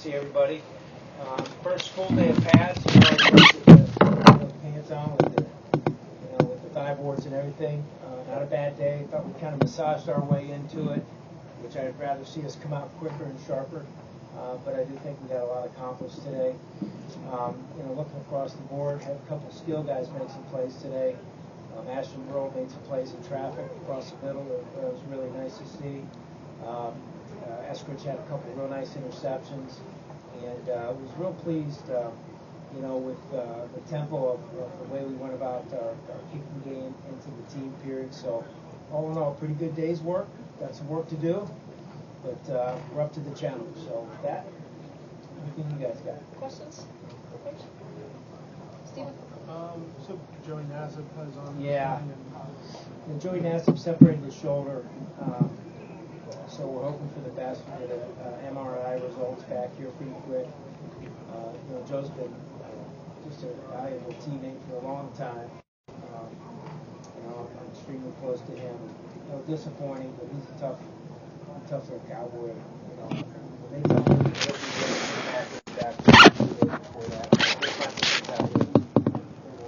see everybody. First full day of pads. With the pants on, with the thigh boards and everything. Not a bad day. Thought we kind of massaged our way into it, which I'd rather see us come out quicker and sharper. But I do think we got a lot accomplished today. Looking across the board, had a couple of skill guys make some plays today. Ashton Burrow made some plays in traffic across the middle. That was really nice to see. Eskridge had a couple of real nice interceptions, and was real pleased, with the tempo of the way we went about our kicking game into the team period. So, all in all, pretty good day's work. Got some work to do, but we're up to the challenge. So, with that, anything you guys got? Questions? Steven? So Joey Nassib has on. Yeah. And Joey Nassib separated his shoulder, so we're hoping for the best. We get MRI results back here pretty quick. Joe's been just a valuable teammate for a long time. I'm extremely close to him. Disappointing, but he's a tough little cowboy. When they tell him to back before that.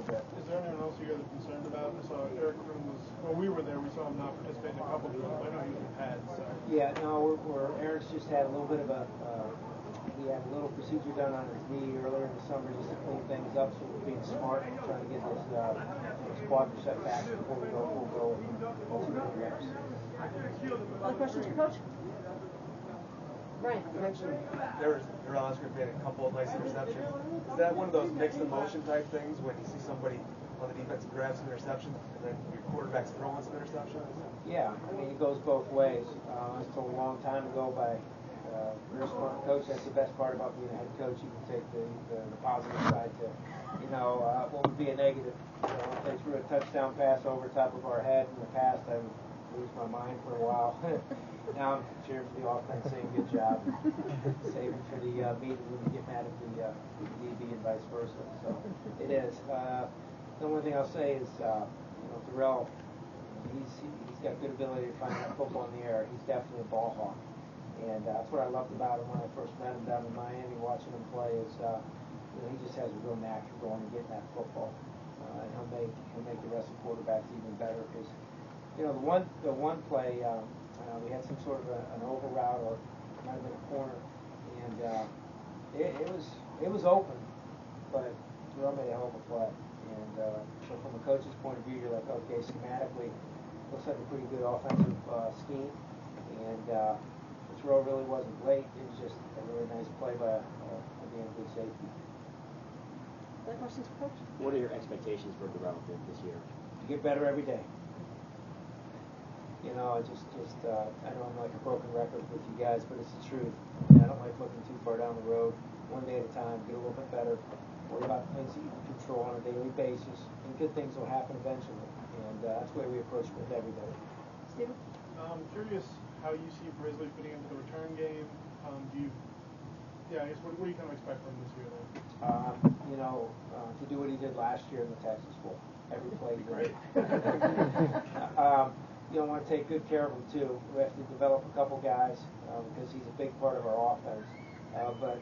Is there anyone else you guys are concerned about? I saw Eric Room when we were there, we saw him not participate in a couple of drills. I know he was in pads. So. Yeah, no, Eric's just had a little bit of he had a little procedure done on his knee earlier in the summer just to clean things up, so we're being smart and trying to get his quadricep back before we go full reps. Other questions for Coach? Brian, You mentioned Neuron's group made a couple of nice interceptions. Is that one of those mixed emotion type things when you see somebody on the defense grab some interceptions and then your quarterback's throwing some interceptions? Yeah, it goes both ways. I was told a long time ago by a very smart coach, that's the best part about being a head coach. You can take the positive side to, what would be a negative. If they threw a touchdown pass over top of our head in the past, I would lose my mind for a while. Now I'm cheering for the offense, saying good job, saving for the meeting when we get mad at the DB and vice versa. So it is. The only thing I'll say is, Terrell, he's got good ability to find that football in the air. He's definitely a ball hawk. And that's what I loved about him when I first met him down in Miami, watching him play, is he just has a real knack for going and getting that football. And he'll make the rest of the quarterbacks even better because, the one play, we had some sort of an over route, or it might have been a corner, and it was open, but Terrell made a hell of a play. And so from a coach's point of view, you're like, okay, schematically, looks like a pretty good offensive scheme, and the throw really wasn't late. It was just a really nice play by again, good safety. Other questions for Coach? What are your expectations for development this year? To get better every day. I know I'm like a broken record with you guys, but it's the truth. I don't like looking too far down the road. One day at a time, get a little bit better. Worry about things that you can control on a daily basis, and good things will happen eventually. And that's the way we approach it with everybody. Steven? I'm curious how you see Brisley fitting into the return game. I guess what do you kind of expect from him this year, though? To do what he did last year in the Texas Bowl. Every play he Great. You don't want to take good care of him, too. We have to develop a couple guys because he's a big part of our offense. But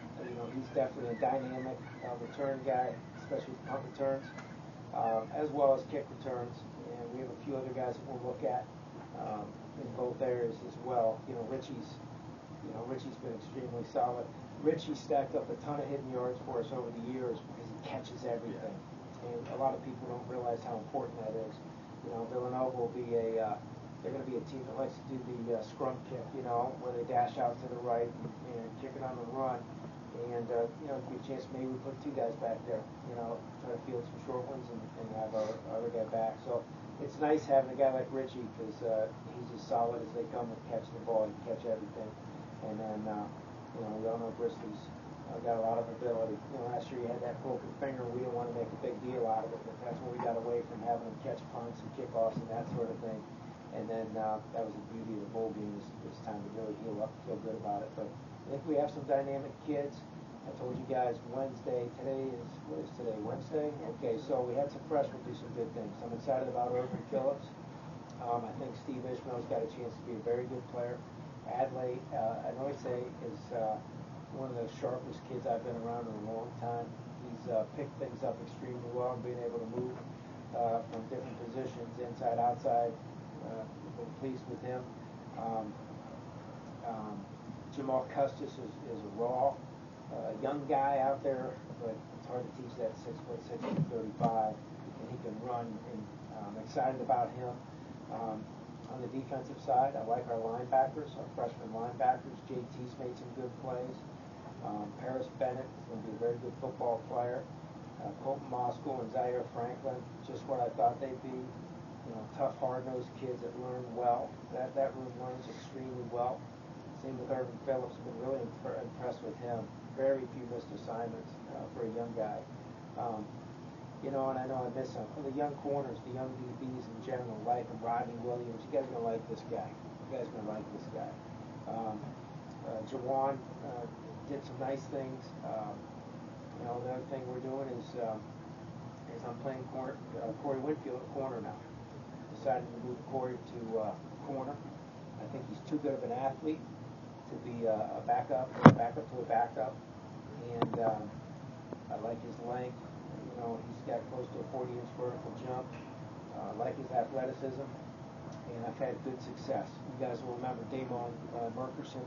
he's definitely a dynamic return guy, especially with punt returns, as well as kick returns. And we have a few other guys that we'll look at in both areas as well. Richie's been extremely solid. Richie stacked up a ton of hidden yards for us over the years because he catches everything. And a lot of people don't realize how important that is. Villanova will be they're going to be a team that likes to do the scrum kick, where they dash out to the right and kick it on the run. And, it'd be a chance maybe we put two guys back there, try to field some short ones and have our other guy back. So it's nice having a guy like Richie because he's as solid as they come with catching the ball. He can catch everything. And then, we all know Brisley's got a lot of ability. Last year he had that broken finger. We didn't want to make a big deal out of it, but that's when we got away from having him catch punts and kickoffs and that sort of thing. And then that was the beauty of the bowl game. It's time to really heal up, feel good about it. But I think we have some dynamic kids. I told you guys Wednesday. What is today? Wednesday? Okay, so we had some freshmen do some good things. I'm excited about Irvin Phillips. I think Steve Ishmael's got a chance to be a very good player. Adlai Anoise is one of the sharpest kids I've been around in a long time. He's picked things up extremely well, being able to move from different positions, inside, outside. Been pleased with him. Jamal Custis is a raw, young guy out there, but it's hard to teach that 6'6", 235, and he can run. And I'm excited about him. On the defensive side, I like our linebackers, our freshman linebackers. JT's made some good plays. Paris Bennett is going to be a very good football player. Colton Moskell and Zaire Franklin, just what I thought they'd be. You know, tough, hard-nosed kids that learn well. That room learns extremely well. Same with Irvin Phillips. Been really impressed with him. Very few missed assignments for a young guy. You know, and I know I miss some. The young corners, the young DBs in general, like him. Rodney Williams. You guys are gonna like this guy. You guys are gonna like this guy. Jawan did some nice things. You know, the other thing we're doing is I'm playing Corey Winfield at corner now. Decided to move Corey to corner. I think he's too good of an athlete to be a backup to a backup. And I like his length. You know, he's got close to a 40-inch vertical jump. I like his athleticism. And I've had good success. You guys will remember Damon Merkerson.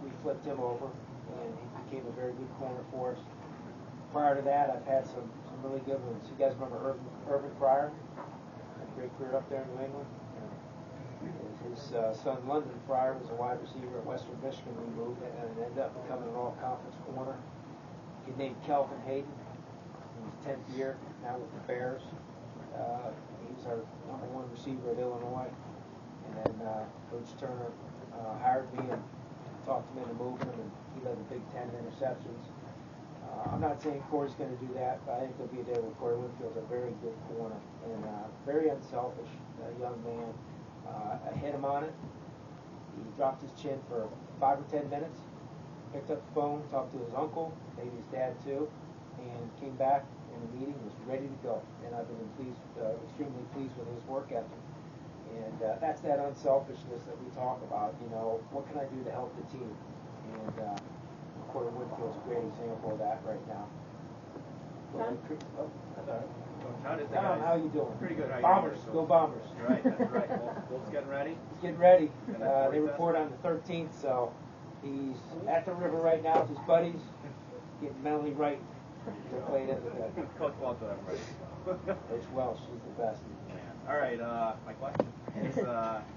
We flipped him over, and he became a very good corner for us. Prior to that, I've had some really good ones. You guys remember Urban Pryor? Had a great career up there in New England. His son London Pryor was a wide receiver at Western Michigan. We moved and ended up becoming an all-conference corner. A kid named Kelvin Hayden. In his 10th year, now with the Bears. He was our #1 receiver at Illinois. And then Coach Turner hired me and talked him into moving him, and he led the Big Ten in interceptions. I'm not saying Corey's going to do that, but I think there'll be a day where Corey Winfield's a very good corner and very unselfish young man. I hit him on it. He dropped his chin for 5 or 10 minutes, picked up the phone, talked to his uncle, maybe his dad too, and came back in the meeting, was ready to go. And I've been extremely pleased with his work ethic. And that's that unselfishness that we talk about. You know, what can I do to help the team? And Corey Winfield's a great example of that right now. John? That's all right. How did the Tom, guys? how you doing? Pretty good. How you Bombers, doing? go Bombers. Right, that's right. Wolf's getting ready. He's getting ready. And the They report on the 13th, so he's at the river right now with his buddies, getting mentally right to play it. Coach Welch will have him ready. Coach Welch, she's the best. All right, my question is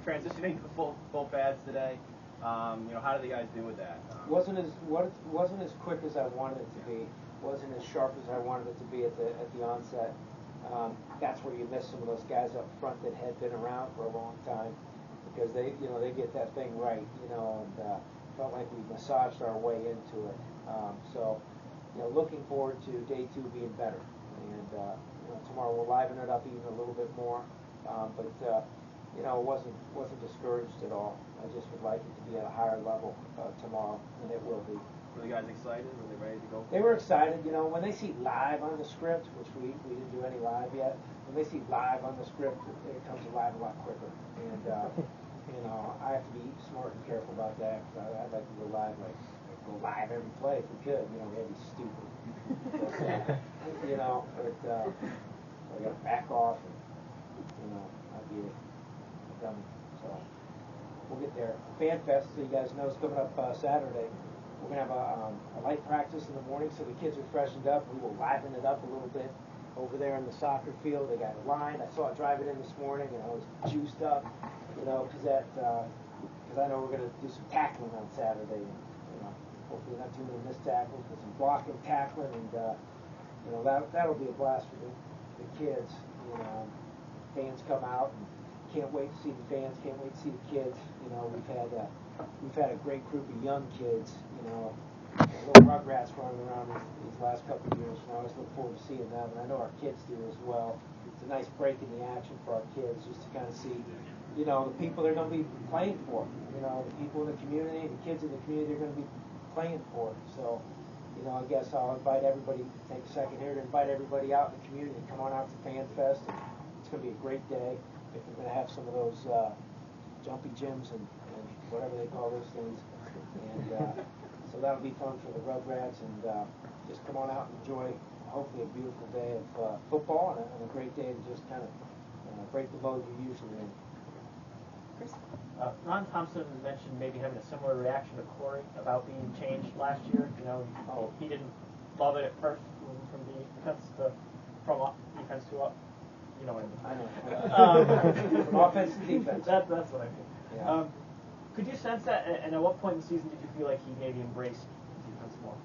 transitioning to full pads today. You know, how did the guys do with that? Wasn't as quick as I wanted it to be. Wasn't as sharp as I wanted it to be at the onset. That's where you miss some of those guys up front that had been around for a long time, because they get that thing right, and felt like we massaged our way into it. So, looking forward to day 2 being better, and tomorrow we'll liven it up even a little bit more. But wasn't discouraged at all. I just would like it to be at a higher level tomorrow, and it will be. Were the guys excited? Were they ready to go? They were excited. When they see live on the script, which we didn't do any live yet, when they see live on the script, it comes alive a lot quicker. And, I have to be smart and careful about that. I'd like to go live every play if we could. That'd be stupid. But, I got to back off and, I'd be a dummy. So we'll get there. Fan Fest, so you guys know, is coming up Saturday. We're going to have a light practice in the morning so the kids are freshened up. We will liven it up a little bit over there in the soccer field. They got a line. I saw it driving in this morning, and I was juiced up, because I know we're going to do some tackling on Saturday. And, hopefully not too many missed tackles, but some blocking, tackling, and, that'll be a blast for the kids. Fans come out and can't wait to see the fans, can't wait to see the kids. We've had a great group of young kids, little rugrats running around these last couple of years. I always look forward to seeing them, and I know our kids do as well. It's a nice break in the action for our kids, just to kind of see, the people they're going to be playing for. The people in the community, the kids in the community they're going to be playing for. So, I guess I'll invite everybody, take a second here to invite everybody out in the community. Come on out to Fan Fest. It's going to be a great day. If we're going to have some of those jumpy gyms and whatever they call those things. And so that'll be fun for the Rugrats, and just come on out and enjoy hopefully a beautiful day of football and a great day to just kind of break the mode you're usually in. Chris? Ron Thompson mentioned maybe having a similar reaction to Corey about being changed last year. You know, he didn't love it at first, moving from defense to defense to up. You know what I mean? I know. From offense to defense. That's what I mean. Yeah. Could you sense that? And at what point in the season did you feel like he maybe embraced defense more?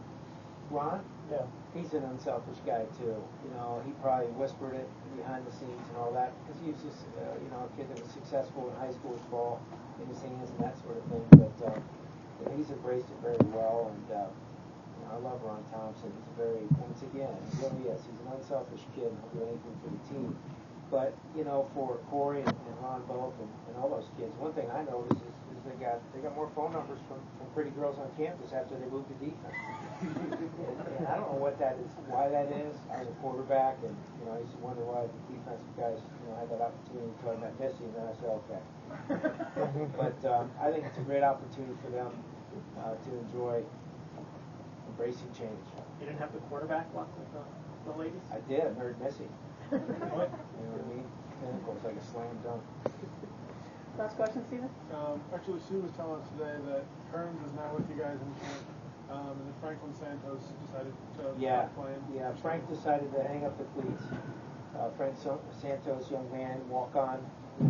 Ron? Yeah. He's an unselfish guy too. You know, he probably whispered it behind the scenes and all that because he was just, a kid that was successful in high school with ball in his hands and that sort of thing. But he's embraced it very well, and I love Ron Thompson. He's once again, he really is. He's an unselfish kid and he'll do anything for the team. But for Corey and Ron both and all those kids, one thing I noticed is they got more phone numbers from pretty girls on campus after they moved to defense. and I don't know why that is. I was a quarterback, and I used to wonder why the defensive guys had that opportunity until I met Missy, and then I said okay. But I think it's a great opportunity for them to enjoy embracing change. You didn't have the quarterback walk with the ladies? I did. I married Missy. What? You know what I mean? Pinnacle was like a slam dunk. Last question, Steven? Actually, Sue was telling us today that Hearns is now with you guys in camp, and then Franklin Santos decided to stop playing. Yeah, Frank decided to hang up the cleats. Frank Santos, young man, walk on.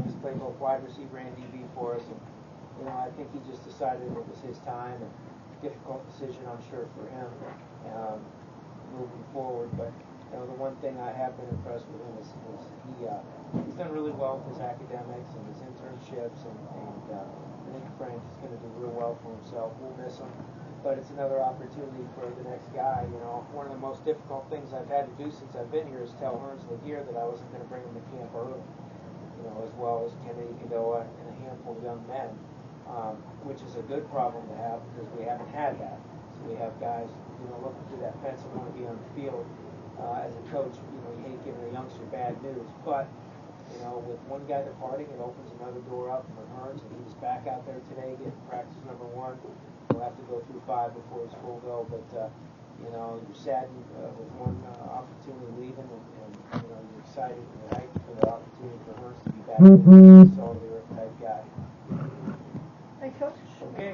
He's played both wide receiver and DB for us, and I think he just decided it was his time. And difficult decision, I'm sure, for him moving forward. But the one thing I have been impressed with him is he's done really well with his academics and his internships, and I think Frank is going to do real well for himself. We'll miss him, but it's another opportunity for the next guy. One of the most difficult things I've had to do since I've been here is tell Hearns Laguerre that I wasn't going to bring him to camp early, as well as Kennedy Cadoa and a handful of young men, which is a good problem to have because we haven't had that. So we have guys, looking through that fence and want to be on the field. As a coach, you hate giving a youngster bad news, but with one guy departing, it opens another door up for Hearns, and he was back out there today getting practice number 1. He'll have to go through 5 before he's full go, but you're saddened with one opportunity leaving, and you're excited and you're hyped for the opportunity for Hearns to be back in the salt of the earth type guy. Thanks, Coach. Okay.